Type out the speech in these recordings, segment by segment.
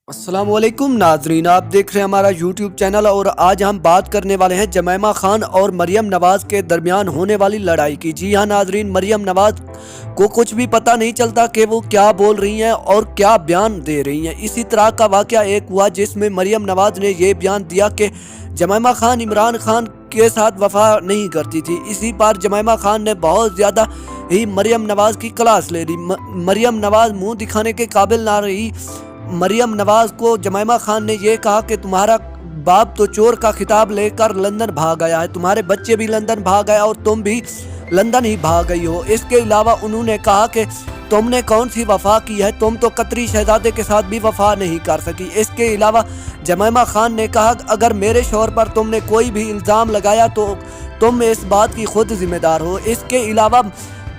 السلام علیکم ناظرین، آپ دیکھ رہے ہیں ہمارا یوٹیوب چینل اور آج ہم بات کرنے والے ہیں جمیمہ خان اور مریم نواز کے درمیان ہونے والی لڑائی کی۔ جی ہاں ناظرین، مریم نواز کو کچھ بھی پتہ نہیں چلتا کہ وہ کیا بول رہی ہیں اور کیا بیان دے رہی ہیں۔ اسی طرح کا واقعہ ایک ہوا جس میں مریم نواز نے یہ بیان دیا کہ جمیمہ خان عمران خان کے ساتھ وفا نہیں کرتی تھی۔ اسی پر جمیمہ خان نے بہت زیادہ ہی مریم نواز کی کلاس لے لی۔ مریم نواز منہ دکھانے کے قابل نہ رہی۔ مریم نواز کو جمیمہ خان نے یہ کہا کہ تمہارا باپ تو چور کا خطاب لے کر لندن بھاگ گیا ہے، تمہارے بچے بھی لندن بھاگ گئے اور تم بھی لندن ہی بھاگ گئی ہو۔ اس کے علاوہ انہوں نے کہا کہ تم نے کون سی وفا کی ہے، تم تو قطری شہزادے کے ساتھ بھی وفا نہیں کر سکی۔ اس کے علاوہ جمیمہ خان نے کہا اگر میرے شوہر پر تم نے کوئی بھی الزام لگایا تو تم اس بات کی خود ذمہ دار ہو۔ اس کے علاوہ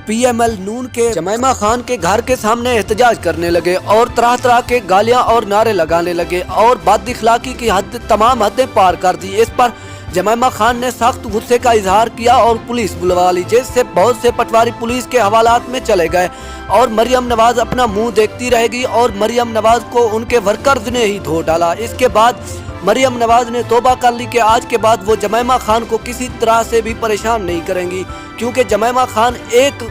پی ایم ایل نون کے جمیمہ خان کے گھر کے سامنے احتجاج کرنے لگے اور طرح طرح کے گالیاں اور نعرے لگانے لگے اور بد اخلاقی کی تمام حدیں پار کر دی۔ اس پر جمیمہ خان نے سخت غصے کا اظہار کیا اور پولیس بلوا لی، جس سے بہت سے پٹواری پولیس کے حوالات میں چلے گئے اور مریم نواز اپنا منہ دیکھتی رہ گئی اور مریم نواز کو ان کے ورکرز نے ہی دھو ڈالا۔ اس کے بعد مریم نواز نے توبہ کر لی کہ آج کے بعد وہ جمیمہ خان کو کسی طرح سے بھی پریشان نہیں کریں گی، کیونکہ جمیمہ خان ایک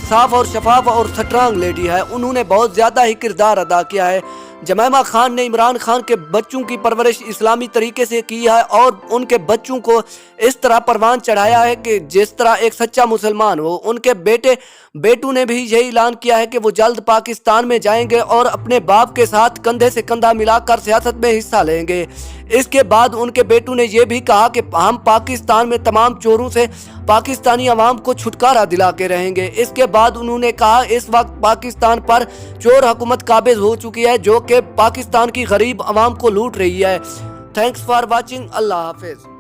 صاف اور شفاف اور سٹرانگ لیڈی ہے۔ انہوں نے بہت زیادہ ہی کردار ادا کیا ہے۔ جمیمہ خان نے عمران خان کے بچوں کی پرورش اسلامی طریقے سے کی ہے اور ان کے بچوں کو اس طرح پروان چڑھایا ہے کہ جس طرح ایک سچا مسلمان ہو۔ ان کے بیٹوں نے بھی یہی اعلان کیا ہے کہ وہ جلد پاکستان میں جائیں گے اور اپنے باپ کے ساتھ کندھے سے کندھا ملا کر سیاست میں حصہ لیں گے۔ اس کے بعد ان کے بیٹوں نے یہ بھی کہا کہ ہم پاکستان میں تمام چوروں سے پاکستانی عوام کو چھٹکارا دلا کے رہیں گے۔ اس کے بعد انہوں نے کہا اس وقت پاکستان پر چور حکومت قابض ہو چکی ہے جو کہ پاکستان کی غریب عوام کو لوٹ رہی ہے۔ تھینکس فار واچنگ، اللہ حافظ۔